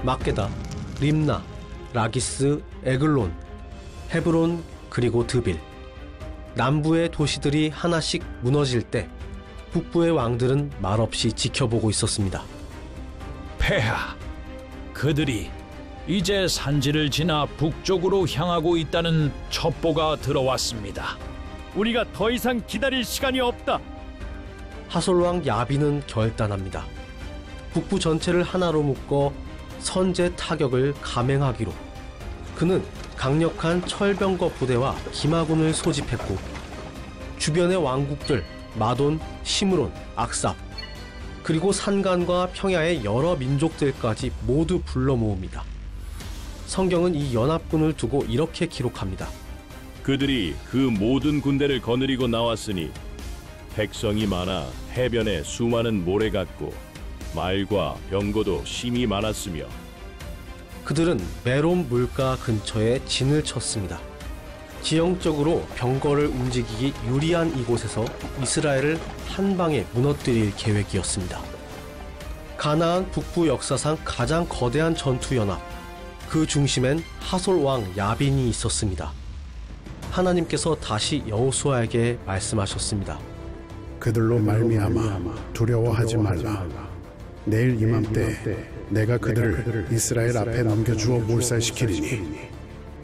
막게다, 림나, 라기스, 에글론, 헤브론, 그리고 드빌. 남부의 도시들이 하나씩 무너질 때 북부의 왕들은 말없이 지켜보고 있었습니다. 폐하, 그들이 이제 산지를 지나 북쪽으로 향하고 있다는 첩보가 들어왔습니다. 우리가 더 이상 기다릴 시간이 없다. 하솔왕 야빈은 결단합니다. 북부 전체를 하나로 묶어 선제 타격을 감행하기로. 그는 강력한 철병거 부대와 기마군을 소집했고 주변의 왕국들 마돈, 시므론, 악삽, 그리고 산간과 평야의 여러 민족들까지 모두 불러 모읍니다. 성경은 이 연합군을 두고 이렇게 기록합니다. 그들이 그 모든 군대를 거느리고 나왔으니 백성이 많아 해변에 수많은 모래 같고 말과 병거도 심히 많았으며 그들은 메론 물가 근처에 진을 쳤습니다. 지형적으로 병거를 움직이기 유리한 이곳에서 이스라엘을 한 방에 무너뜨릴 계획이었습니다. 가나안 북부 역사상 가장 거대한 전투연합, 그 중심엔 하솔 왕 야빈이 있었습니다. 하나님께서 다시 여호수아에게 말씀하셨습니다. 그들로 말미암아 두려워하지 말라. 내일 이맘때 내가 그들을 이스라엘 앞에 넘겨주어 몰살시키리니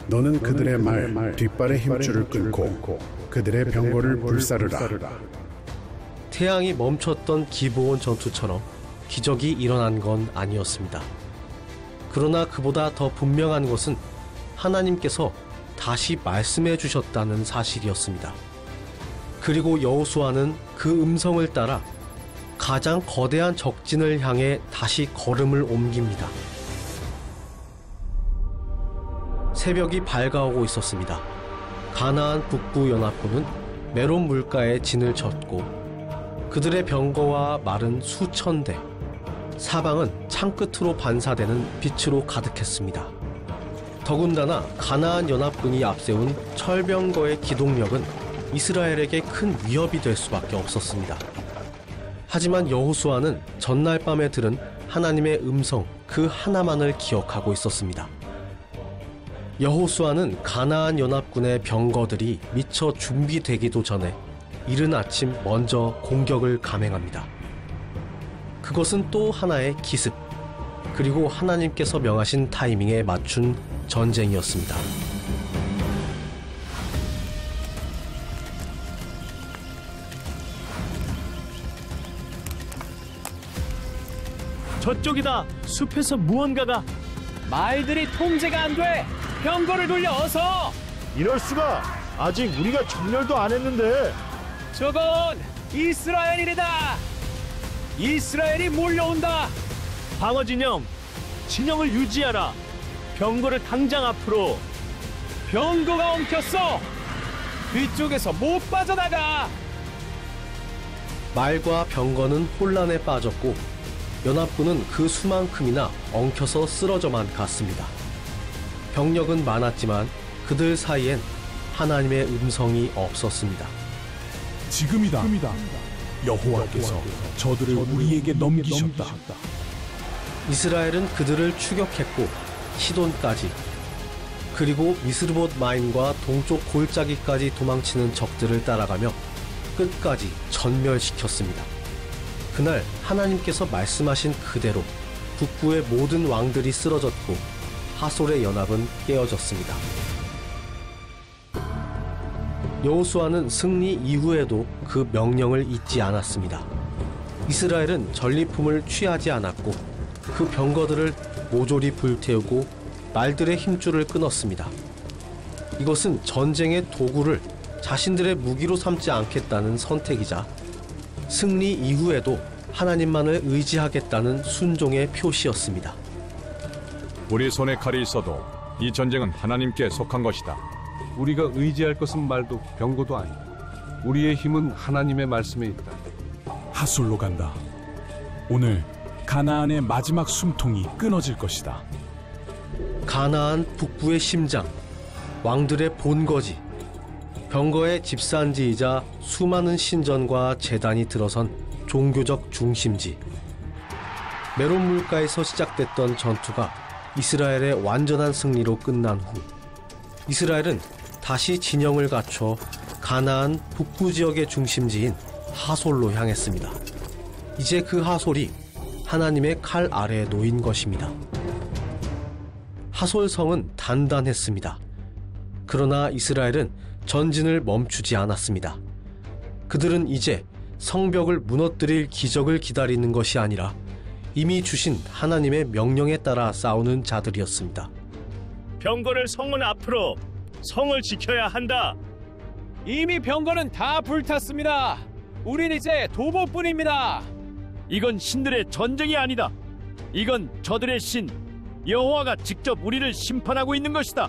너는 그들의 말 뒷발의 힘줄을 끊고 그들의 병거를 불사르라. 태양이 멈췄던 기브온 전투처럼 기적이 일어난 건 아니었습니다. 그러나 그보다 더 분명한 것은 하나님께서 다시 말씀해 주셨다는 사실이었습니다. 그리고 여호수아는 그 음성을 따라 가장 거대한 적진을 향해 다시 걸음을 옮깁니다. 새벽이 밝아오고 있었습니다. 가나안 북부 연합군은 메론 물가에 진을 쳤고 그들의 병거와 말은 수천 대, 사방은 창끝으로 반사되는 빛으로 가득했습니다. 더군다나 가나안 연합군이 앞세운 철병거의 기동력은 이스라엘에게 큰 위협이 될 수밖에 없었습니다. 하지만 여호수아는 전날 밤에 들은 하나님의 음성 그 하나만을 기억하고 있었습니다. 여호수아는 가나안 연합군의 병거들이 미처 준비되기도 전에 이른 아침 먼저 공격을 감행합니다. 그것은 또 하나의 기습, 그리고 하나님께서 명하신 타이밍에 맞춘 전쟁이었습니다. 저쪽이다. 숲에서 무언가가. 말들이 통제가 안 돼. 병거를 돌려 어서. 이럴 수가. 아직 우리가 정렬도 안 했는데. 저건 이스라엘이다. 이스라엘이 몰려온다. 방어 진영을 유지하라. 병거를 당장 앞으로. 병거가 엉켰어. 뒤쪽에서 못 빠져나가. 말과 병거는 혼란에 빠졌고 연합군은 그 수만큼이나 엉켜서 쓰러져만 갔습니다. 병력은 많았지만 그들 사이엔 하나님의 음성이 없었습니다. 지금이다. 여호와께서 저들을 우리에게 넘기셨다. 이스라엘은 그들을 추격했고 시돈까지, 그리고 미스르봇 마임과 동쪽 골짜기까지 도망치는 적들을 따라가며 끝까지 전멸시켰습니다. 그날 하나님께서 말씀하신 그대로 북부의 모든 왕들이 쓰러졌고 하솔의 연합은 깨어졌습니다. 여호수아는 승리 이후에도 그 명령을 잊지 않았습니다. 이스라엘은 전리품을 취하지 않았고 그 병거들을 모조리 불태우고 말들의 힘줄을 끊었습니다. 이것은 전쟁의 도구를 자신들의 무기로 삼지 않겠다는 선택이자 승리 이후에도 하나님만을 의지하겠다는 순종의 표시였습니다. 우리 손에 칼이 있어도 이 전쟁은 하나님께 속한 것이다. 우리가 의지할 것은 말도 병거도 아니다. 우리의 힘은 하나님의 말씀에 있다. 하솔로 간다. 오늘 가나안의 마지막 숨통이 끊어질 것이다. 가나안 북부의 심장, 왕들의 본거지, 병거의 집산지이자 수많은 신전과 제단이 들어선 종교적 중심지. 메론 물가에서 시작됐던 전투가 이스라엘의 완전한 승리로 끝난 후 이스라엘은 다시 진영을 갖춰 가나안 북부 지역의 중심지인 하솔로 향했습니다. 이제 그 하솔이 하나님의 칼 아래에 놓인 것입니다. 하솔성은 단단했습니다. 그러나 이스라엘은 전진을 멈추지 않았습니다. 그들은 이제 성벽을 무너뜨릴 기적을 기다리는 것이 아니라 이미 주신 하나님의 명령에 따라 싸우는 자들이었습니다. 병거를 성문 앞으로, 성을 지켜야 한다. 이미 병거는 다 불탔습니다. 우린 이제 도보뿐입니다. 이건 신들의 전쟁이 아니다. 이건 저들의 신 여호와가 직접 우리를 심판하고 있는 것이다.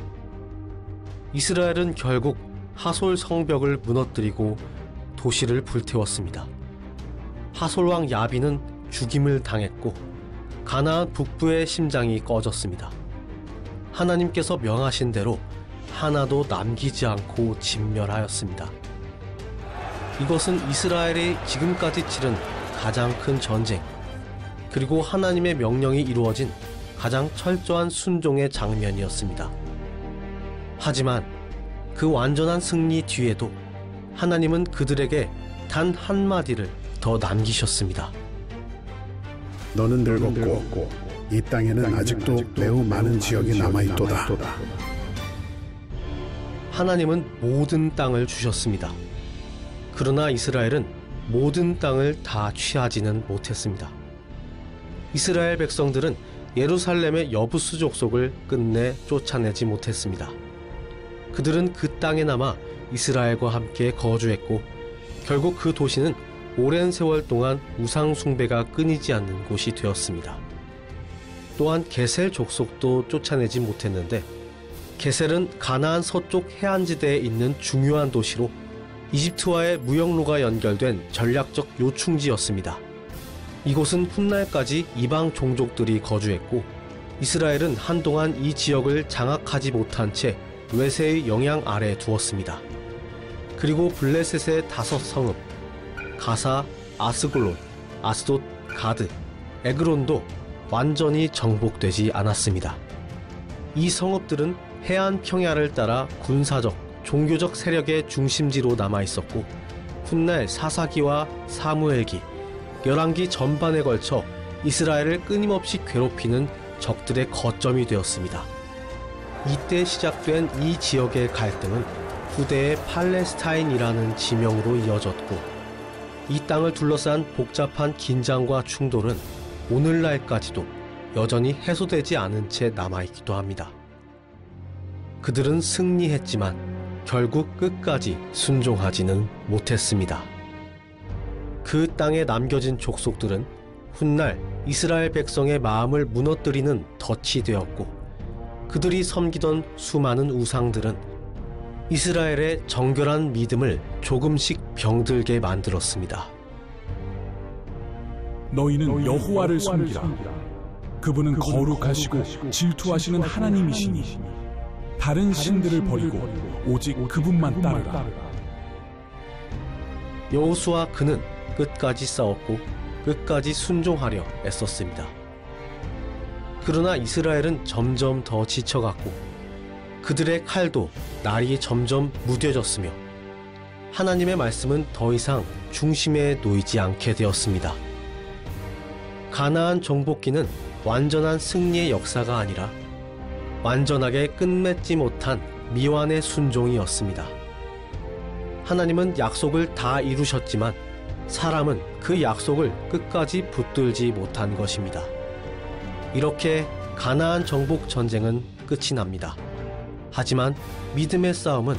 이스라엘은 결국 하솔 성벽을 무너뜨리고 도시를 불태웠습니다. 하솔 왕 야빈은 죽임을 당했고 가나안 북부의 심장이 꺼졌습니다. 하나님께서 명하신 대로 하나도 남기지 않고 진멸하였습니다. 이것은 이스라엘이 지금까지 치른 가장 큰 전쟁, 그리고 하나님의 명령이 이루어진 가장 철저한 순종의 장면이었습니다. 하지만 그 완전한 승리 뒤에도 하나님은 그들에게 단 한마디를 더 남기셨습니다. 너는 늙었고 이 땅에는 아직도 매우 많은 지역이 남아있도다. 하나님은 모든 땅을 주셨습니다. 그러나 이스라엘은 모든 땅을 다 취하지는 못했습니다. 이스라엘 백성들은 예루살렘의 여부스 족속을 끝내 쫓아내지 못했습니다. 그들은 그 땅에 남아 이스라엘과 함께 거주했고 결국 그 도시는 오랜 세월 동안 우상 숭배가 끊이지 않는 곳이 되었습니다. 또한 게셀 족속도 쫓아내지 못했는데 게셀은 가나안 서쪽 해안지대에 있는 중요한 도시로 이집트와의 무역로가 연결된 전략적 요충지였습니다. 이곳은 훗날까지 이방 종족들이 거주했고 이스라엘은 한동안 이 지역을 장악하지 못한 채 외세의 영향 아래에 두었습니다. 그리고 블레셋의 5성읍 가사, 아스글론, 아스돗, 가드, 에그론도 완전히 정복되지 않았습니다. 이 성읍들은 해안 평야를 따라 군사적, 종교적 세력의 중심지로 남아있었고 훗날 사사기와 사무엘기, 열왕기 전반에 걸쳐 이스라엘을 끊임없이 괴롭히는 적들의 거점이 되었습니다. 이때 시작된 이 지역의 갈등은 후대의 팔레스타인이라는 지명으로 이어졌고 이 땅을 둘러싼 복잡한 긴장과 충돌은 오늘날까지도 여전히 해소되지 않은 채 남아있기도 합니다. 그들은 승리했지만 결국 끝까지 순종하지는 못했습니다. 그 땅에 남겨진 족속들은 훗날 이스라엘 백성의 마음을 무너뜨리는 덫이 되었고 그들이 섬기던 수많은 우상들은 이스라엘의 정결한 믿음을 조금씩 병들게 만들었습니다. 너희는 여호와를 섬기라. 그분은 거룩하시고 질투하시는 하나님이시니 다른 신들을 버리고 오직 그분만 따르라. 여호수아 그는 끝까지 싸웠고 끝까지 순종하려 애썼습니다. 그러나 이스라엘은 점점 더 지쳐갔고 그들의 칼도 날이 점점 무뎌졌으며 하나님의 말씀은 더 이상 중심에 놓이지 않게 되었습니다. 가나안 정복기는 완전한 승리의 역사가 아니라 완전하게 끝맺지 못한 미완의 순종이었습니다. 하나님은 약속을 다 이루셨지만 사람은 그 약속을 끝까지 붙들지 못한 것입니다. 이렇게 가나안 정복 전쟁은 끝이 납니다. 하지만 믿음의 싸움은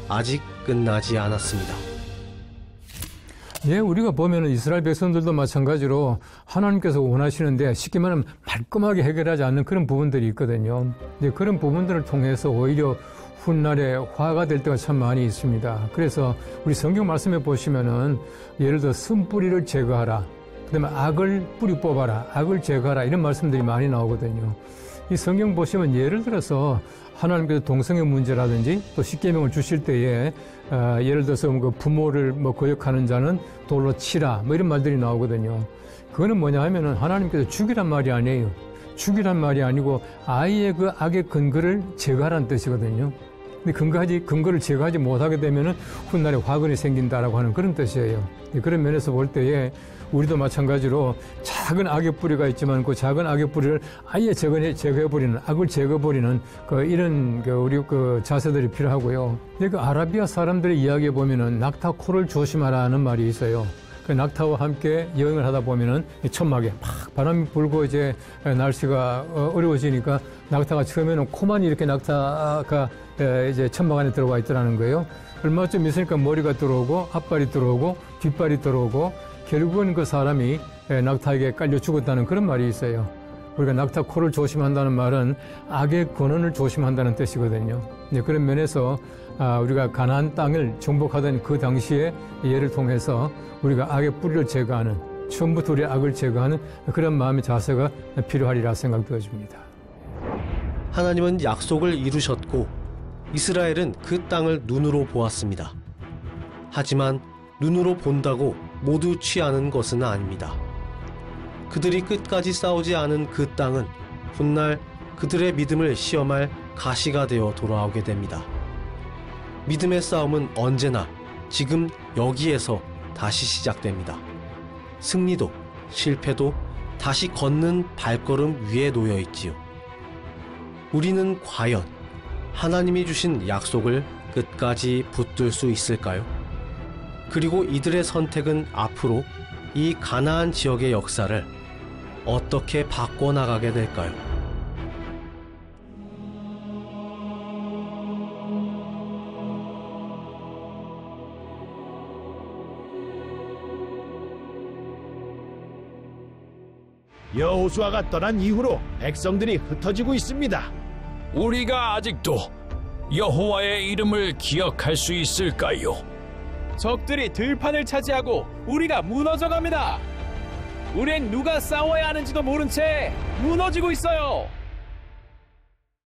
아직 끝나지 않았습니다. 예, 우리가 보면 이스라엘 백성들도 마찬가지로 하나님께서 원하시는데 쉽게 말하면 말끔하게 해결하지 않는 그런 부분들이 있거든요. 그런 부분들을 통해서 오히려 훗날에 화가 될 때가 참 많이 있습니다. 그래서 우리 성경 말씀에 보시면은 예를 들어 쓴뿌리를 제거하라, 그다음에 악을 뿌리 뽑아라, 악을 제거하라 이런 말씀들이 많이 나오거든요. 이 성경 보시면 예를 들어서 하나님께서 동성애 문제라든지 또 십계명을 주실 때에 예를 들어서 그 부모를 거역하는 자는 돌로 치라 이런 말들이 나오거든요. 그거는 뭐냐 하면은 하나님께서 죽이란 말이 아니에요. 죽이란 말이 아니고 아예 그 악의 근거를 제거하라는 뜻이거든요. 근데 근거를 제거하지 못하게 되면은 훗날에 화근이 생긴다라고 하는 그런 뜻이에요. 그런 면에서 볼 때에 우리도 마찬가지로 작은 악의 뿌리가 있지만 그 작은 악의 뿌리를 아예 제거해버리는, 악을 제거해버리는 이런 우리 자세들이 필요하고요. 그 아라비아 사람들의 이야기에 보면은 낙타 코를 조심하라는 말이 있어요. 그 낙타와 함께 여행을 하다 보면은 천막에 막 바람이 불고 이제 날씨가 어려워지니까 낙타가 처음에는 코만 이렇게 낙타가 이제 천막 안에 들어와 있더라는 거예요. 얼마 좀 있으니까 머리가 들어오고 앞발이 들어오고 뒷발이 들어오고 결국은 그 사람이 낙타에게 깔려 죽었다는 그런 말이 있어요. 우리가 낙타 코를 조심한다는 말은 악의 근원을 조심한다는 뜻이거든요. 그런 면에서 우리가 가나안 땅을 정복하던 그 당시에 예를 통해서 우리가 악의 뿌리를 제거하는, 처음부터 우리의 악을 제거하는 그런 마음의 자세가 필요하리라 생각되어집니다. 하나님은 약속을 이루셨고 이스라엘은 그 땅을 눈으로 보았습니다. 하지만 눈으로 본다고 모두 취하는 것은 아닙니다. 그들이 끝까지 싸우지 않은 그 땅은 훗날 그들의 믿음을 시험할 가시가 되어 돌아오게 됩니다. 믿음의 싸움은 언제나 지금 여기에서 다시 시작됩니다. 승리도 실패도 다시 걷는 발걸음 위에 놓여 있지요. 우리는 과연 하나님이 주신 약속을 끝까지 붙들 수 있을까요? 그리고 이들의 선택은 앞으로 이 가나안 지역의 역사를 어떻게 바꿔나가게 될까요? 여호수아가 떠난 이후로 백성들이 흩어지고 있습니다. 우리가 아직도 여호와의 이름을 기억할 수 있을까요? 적들이 들판을 차지하고 우리가 무너져 갑니다. 우린 누가 싸워야 하는지도 모른 채 무너지고 있어요.